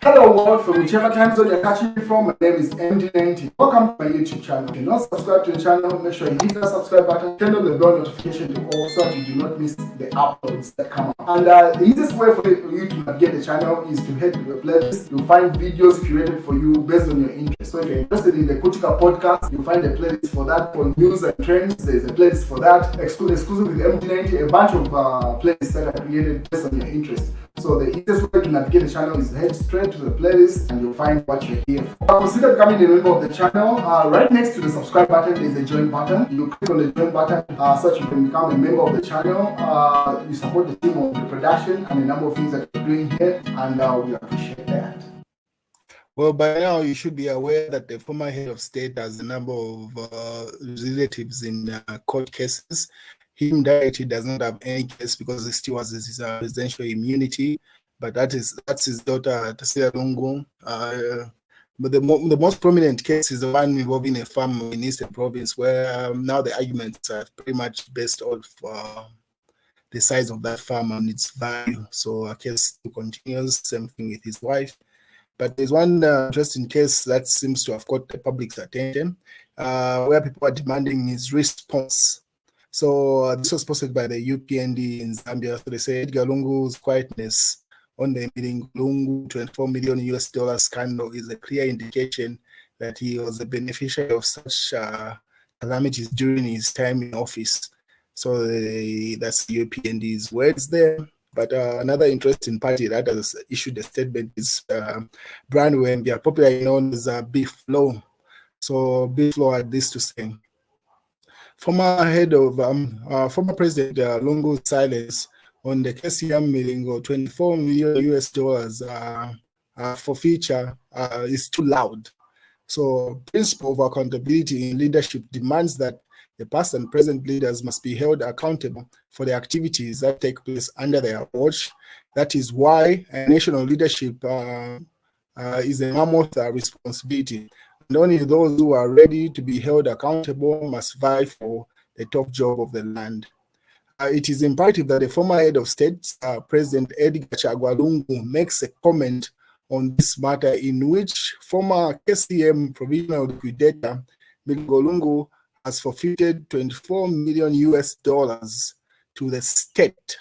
Hello world, from whichever time zone you're catching me from, my name is MD90. Welcome to my YouTube channel. If you're not subscribed to the channel, make sure you hit that subscribe button, turn on the bell notification to all so that you do not miss the uploads that come out. And the easiest way for you to navigate the channel is to head to the playlist. You'll find videos curated for you based on your interest. So if you're interested in the Kutika podcast, you'll find a playlist for that. For news and trends, there's a playlist for that. Exclusive with MD90, a bunch of playlists that are created based on your interest. So the easiest way to navigate the channel is head straight to the playlist and you'll find what you're here for. Consider becoming a member of the channel. Right next to the subscribe button is a join button. You click on the join button so that you can become a member of the channel. You support the team of the production and a number of things that we're doing here, and we appreciate that. Well, by now you should be aware that the former head of state has a number of relatives in court cases. Him directly does not have any case because he still has his presidential immunity, but that's his daughter, Tasila Lungu. But the most prominent case is the one involving a farm in Eastern Province, where now the arguments are pretty much based off the size of that farm and its value. So a case continues, same thing with his wife. But there's one interesting case that seems to have caught the public's attention, where people are demanding his response. So this was posted by the UPND in Zambia. So they say Edgar Lungu's quietness on the meeting Lungu $24 million US scandal is a clear indication that he was a beneficiary of such calamities during his time in office. So that's the UPND's words there. But another interesting party that has issued a statement is Brian Wembia, popularly known as Beef Law. So Beef Law had this to say. Former President Lungu's silence on the KCM meeting of $24 million US forfeiture is too loud. So principle of accountability in leadership demands that the past and present leaders must be held accountable for the activities that take place under their watch. That is why national leadership is a mammoth responsibility. And only those who are ready to be held accountable must vie for the top job of the land. It is imperative that the former head of state, President Edgar Chagwa Lungu, makes a comment on this matter, in which former KCM provisional liquidator Milgo Lungu has forfeited $24 million US to the state.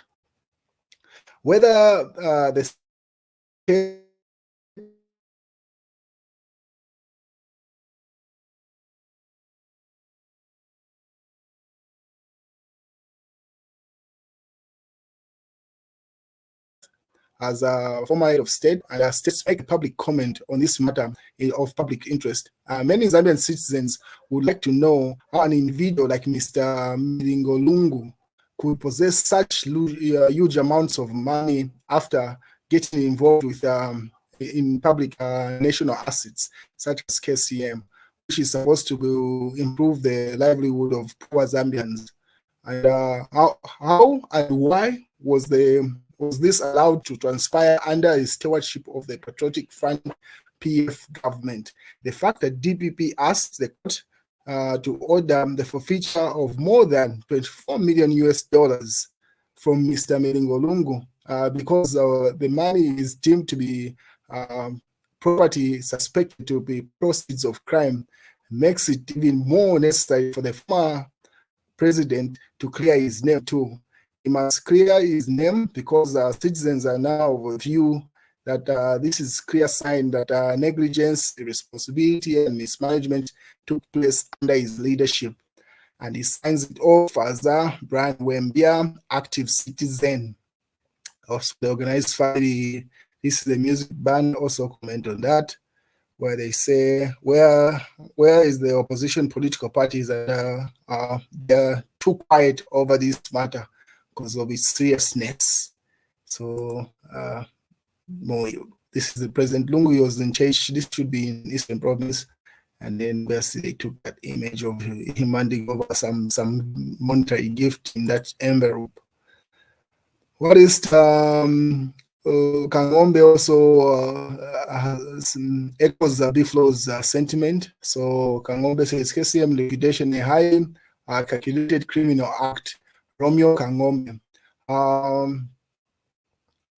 Whether the state as a former head of state and as states make a public comment on this matter of public interest. Many Zambian citizens would like to know how an individual like Mr. Milingo Lungu could possess such huge amounts of money after getting involved with in public national assets such as KCM, which is supposed to improve the livelihood of poor Zambians. And how and why was this allowed to transpire under the stewardship of the Patriotic Front PF government? The fact that DPP asked the court to order the forfeiture of more than $24 million US from Mr. Milingo Lungu because the money is deemed to be property suspected to be proceeds of crime makes it even more necessary for the former president to clear his name too. He must clear his name because citizens are now of a view that this is clear sign that negligence, irresponsibility, and mismanagement took place under his leadership. And he signs it off as Brian Wembia, active citizen of the organized family. This is the music band also comment on that, where they say, where is the opposition political parties that they're too quiet over this matter because of its seriousness. So this is the President Lungu. He was in charge. This should be in Eastern Province, and then they took that image of him handing over some monetary gift in that envelope. What is Kangombe also echoes Biflo's sentiment. So Kangombe says KCM liquidation a high calculated criminal act. Romeo Kangombe.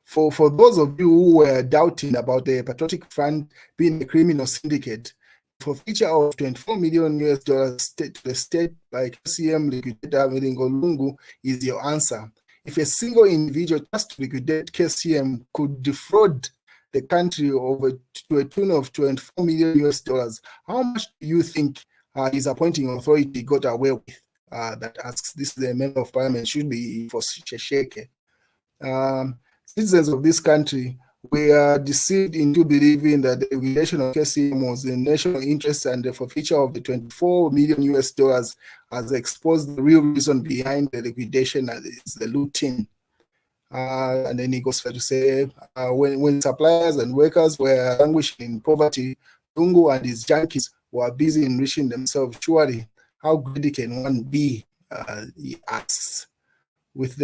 For those of you who were doubting about the Patriotic Front being a criminal syndicate, for feature of 24 million US dollars to the state by KCM liquidator Lungu is your answer. If a single individual just to liquidate KCM could defraud the country over to a tune of 24 million US dollars, how much do you think his appointing authority got away with? That asks, this is a member of parliament, should be for Shesheke. Citizens of this country, we are deceived into believing that the regulation of KCM was in national interest, and the forfeiture of the 24 million US dollars has exposed the real reason behind the liquidation, that is the looting. And then he goes further to say, when suppliers and workers were languishing in poverty, Lungu and his junkies were busy enriching themselves. Surely, how greedy can one be? He asks. With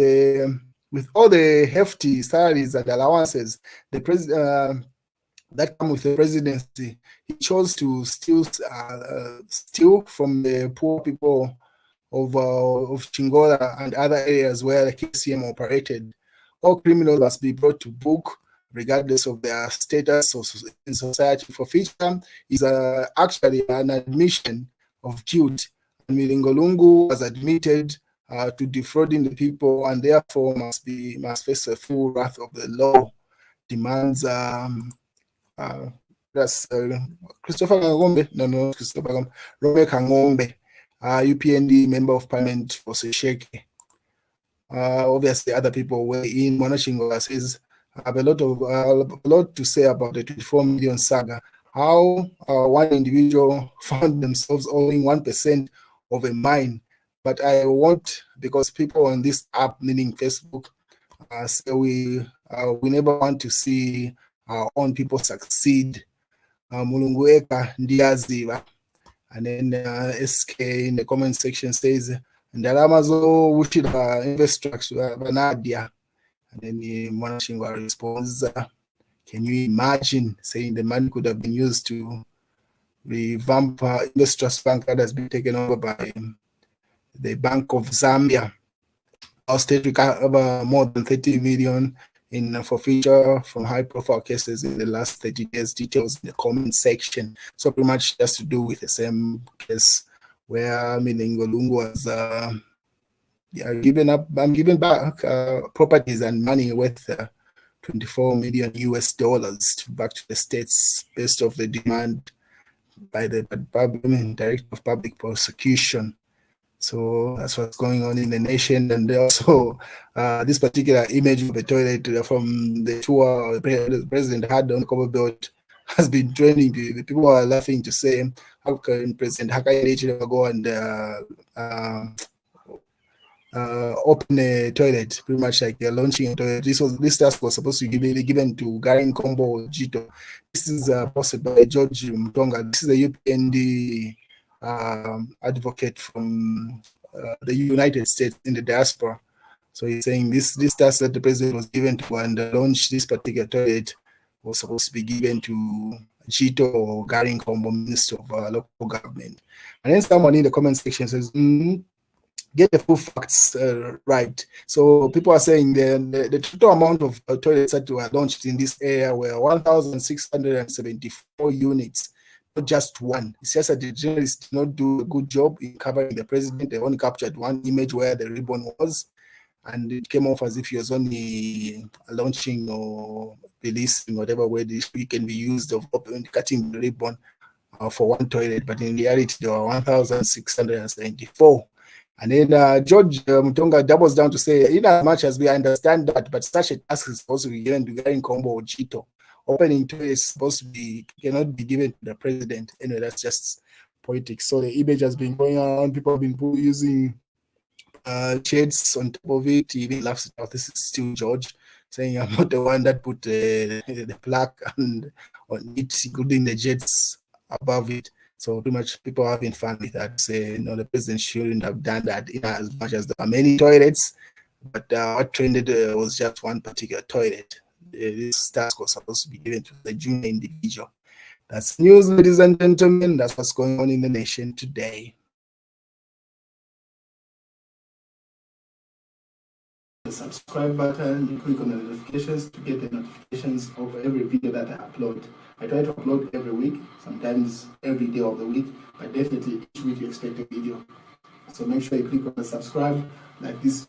all the hefty salaries and allowances that come with the presidency, he chose to steal from the poor people of Chingola and other areas where the KCM operated. All criminals must be brought to book, regardless of their status in society. For feature is actually an admission of guilt. And Milingolungu was admitted to defrauding the people, and therefore must face the full wrath of the law. Demands that's Christopher Kangombe, no, Christopher Robert Kangombe, UPND member of parliament for Sesheke. Obviously, other people were in. Monachingola says, I have a lot to say about the 24 million saga. How one individual found themselves owing 1% of a mine. But I won't, because people on this app, meaning Facebook, say we never want to see our own people succeed. Mulungueka Ndiaziva. And then SK in the comment section says, Ndalamazo Wushida infrastructure Vanadia. And then Monachingwa responds, can you imagine, saying the money could have been used to revamp Invest Trust Bank that has been taken over by the Bank of Zambia. Our state recovered more than 30 million in forfeiture from high-profile cases in the last 30 days. Details in the comment section. So pretty much just to do with the same case where Milingolungu was giving back properties and money worth 24 million US dollars back to the states based off the demand by the Director of Public Prosecution. So that's what's going on in the nation. And also this particular image of the toilet from the tour the president had on the cover belt has been trending. People are laughing to say, how can President Hakainde go and open a toilet, pretty much like they're launching a toilet. This task was supposed to be given to Garin Kombo Jito. This is posted by George Mtonga. This is a UPND advocate from the United States in the diaspora. So he's saying this task that the president was given to and launch this particular toilet was supposed to be given to Jito or Garin Kombo, Minister of Local Government. And then someone in the comment section says, get the full facts right. So people are saying the total amount of toilets that were launched in this area were 1,674 units, not just one. It's just that the journalists did not do a good job in covering the president. They only captured one image where the ribbon was, and it came off as if he was only launching or releasing whatever word it can be used of cutting the ribbon for one toilet. But in reality, there were 1,674. And then George Mutonga doubles down to say, in as much as we understand that, but such a task is supposed to be given to Garin Kombo or Chito. Opening to is supposed to be, cannot be given to the president. Anyway, that's just politics. So the image has been going on. People have been using shades on top of it. He even laughs about this is still George, saying I'm not the one that put the plaque and on it, including the jets above it. So pretty much people are having fun with that. Say, the president shouldn't have done that in as much as there are many toilets, but what trended was just one particular toilet. This task was supposed to be given to the junior individual. That's news, ladies and gentlemen. That's what's going on in the nation today. subscribe button, you click on the notifications to get the notifications of every video that I upload. I try to upload every week, sometimes every day of the week, but definitely each week you expect a video. So make sure you click on the subscribe, like this